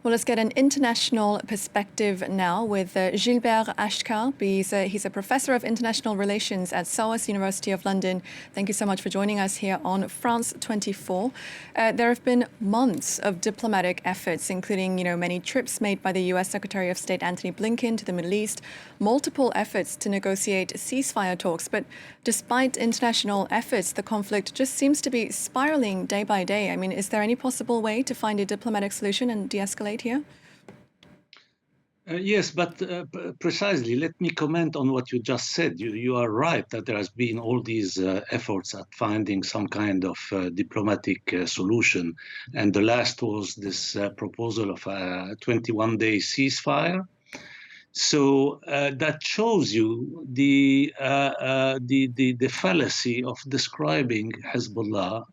Well, let's get an international perspective now with Gilbert Achcar. He's a professor of international relations at SOAS University of London. Thank you so much for joining us here on France 24. There have been months of diplomatic efforts, including, many trips made by the U.S. Secretary of State Antony Blinken to the Middle East, multiple efforts to negotiate ceasefire talks. But despite international efforts, the conflict just seems to be spiraling day by day. I mean, is there any possible way to find a diplomatic solution and de-escalate here? Yes, but precisely, let me comment on what you just said. You are right that there has been all these efforts at finding some kind of diplomatic solution. And the last was this proposal of a 21-day ceasefire. So that shows you the fallacy of describing Hezbollah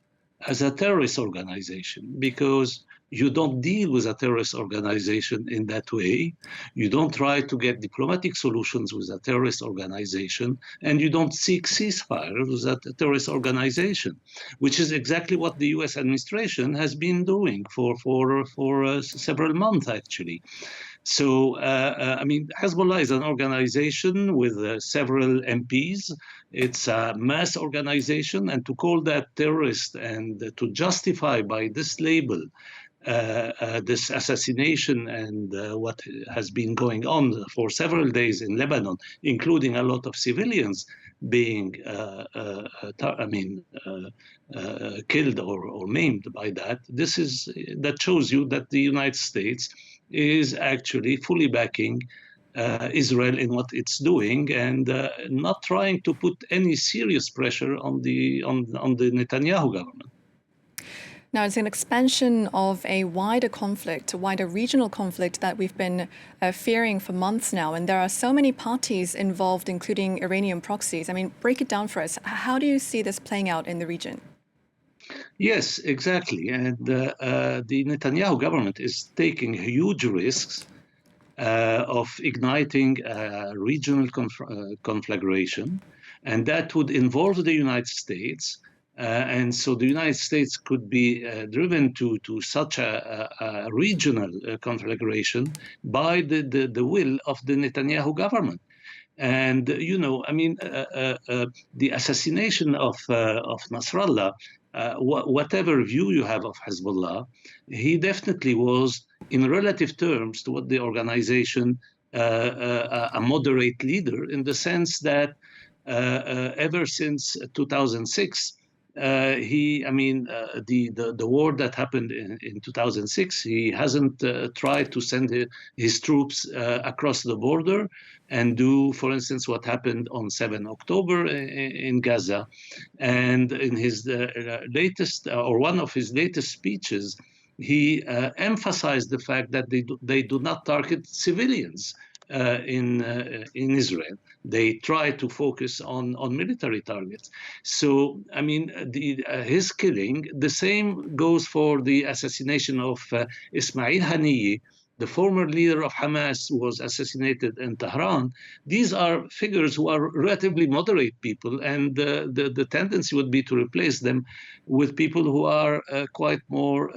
as a terrorist organization, because you don't deal with a terrorist organization in that way. You don't try to get diplomatic solutions with a terrorist organization, and you don't seek ceasefire with a terrorist organization, which is exactly what the U.S. administration has been doing for several months, actually. So, Hezbollah is an organization with several MPs. It's a mass organization, and to call that terrorist and to justify by this label this assassination and what has been going on for several days in Lebanon, including a lot of civilians being killed or maimed by that. That shows you that the United States is actually fully backing Israel in what it's doing, and not trying to put any serious pressure on the Netanyahu government. Now, it's an expansion of a wider conflict, a wider regional conflict that we've been fearing for months now. And there are so many parties involved, including Iranian proxies. I mean, break it down for us. How do you see this playing out in the region? Yes, exactly. And the Netanyahu government is taking huge risks of igniting a regional conflagration. And that would involve the United States. And so the United States could be driven to such a regional conflagration by the will of the Netanyahu government. And, the assassination of Nasrallah, whatever view you have of Hezbollah, he definitely was, in relative terms to what the organization, a moderate leader, in the sense that ever since 2006, the war that happened in 2006, he hasn't tried to send his troops across the border and do, for instance, what happened on 7 October in Gaza. And in his one of his latest speeches, he emphasized the fact that they do not target civilians in Israel. They try to focus on military targets. So, his killing, the same goes for the assassination of Ismail Haniyeh, the former leader of Hamas, who was assassinated in Tehran. These are figures who are relatively moderate people, and the tendency would be to replace them with people who are quite more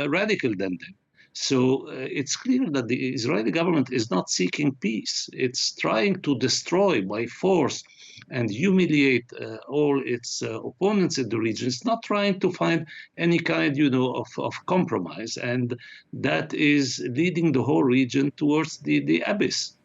radical than them. So it's clear that the Israeli government is not seeking peace. It's trying to destroy by force and humiliate all its opponents in the region. It's not trying to find any kind, of compromise. And that is leading the whole region towards the abyss.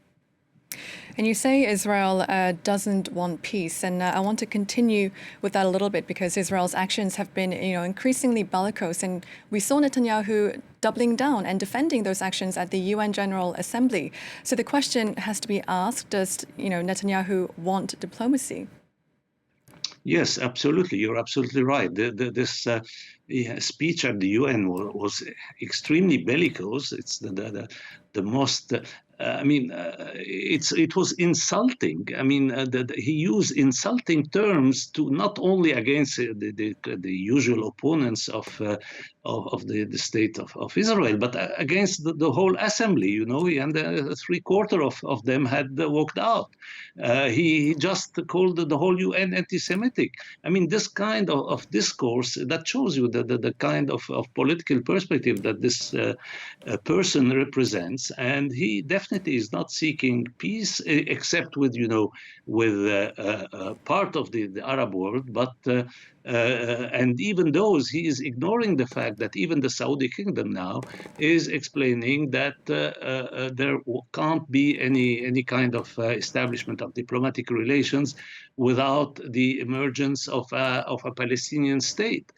And you say Israel doesn't want peace. And I want to continue with that a little bit, because Israel's actions have been, increasingly bellicose. And we saw Netanyahu doubling down and defending those actions at the UN General Assembly. So the question has to be asked, does, Netanyahu want diplomacy? Yes, absolutely. You're absolutely right. This speech at the UN was extremely bellicose. It's the most it was insulting. He used insulting terms to not only against the usual opponents of the state of Israel, but against the whole assembly. And 3/4 of them had walked out. He just called the whole UN anti-Semitic. This kind of discourse that shows you the kind of political perspective that this person represents, and he definitely is not seeking peace except with part of the Arab world, but and even those, he is ignoring the fact that even the Saudi kingdom now is explaining that there can't be any kind of establishment of diplomatic relations without the emergence of a Palestinian state.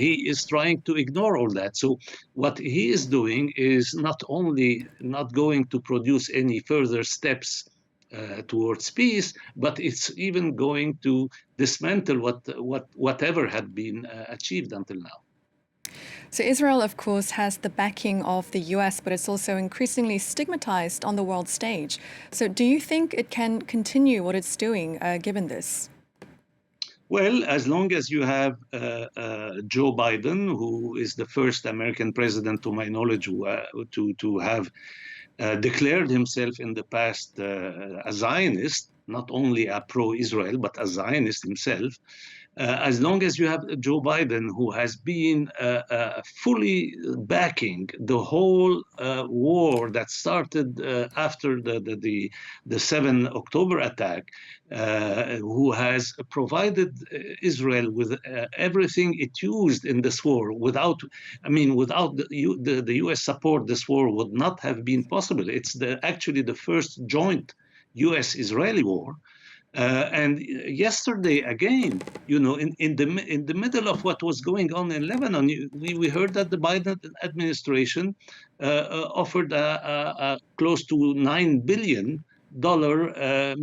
He is trying to ignore all that. So what he is doing is not only not going to produce any further steps towards peace, but it's even going to dismantle whatever had been achieved until now. So Israel, of course, has the backing of the US, but it's also increasingly stigmatized on the world stage. So do you think it can continue what it's doing, given this? Well, as long as you have Joe Biden, who is the first American president, to my knowledge, to have declared himself in the past a Zionist, not only a pro-Israel, but a Zionist himself. As long as you have Joe Biden, who has been fully backing the whole war that started after the 7 October attack, who has provided Israel with everything it used in this war. Without the US support, this war would not have been possible. It's actually the first joint US-Israeli war. And yesterday, again, in the middle of what was going on in Lebanon, we heard that the Biden administration offered a close to $9 billion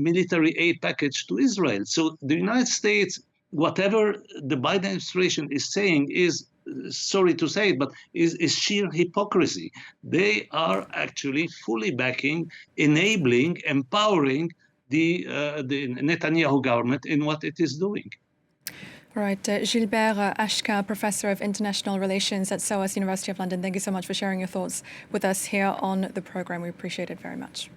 military aid package to Israel. So the United States, whatever the Biden administration is saying, is, sorry to say it, but is sheer hypocrisy. They are actually fully backing, enabling, empowering the Netanyahu government in what it is doing. All right, Gilbert Achcar, Professor of International Relations at SOAS University of London, thank you so much for sharing your thoughts with us here on the program. We appreciate it very much.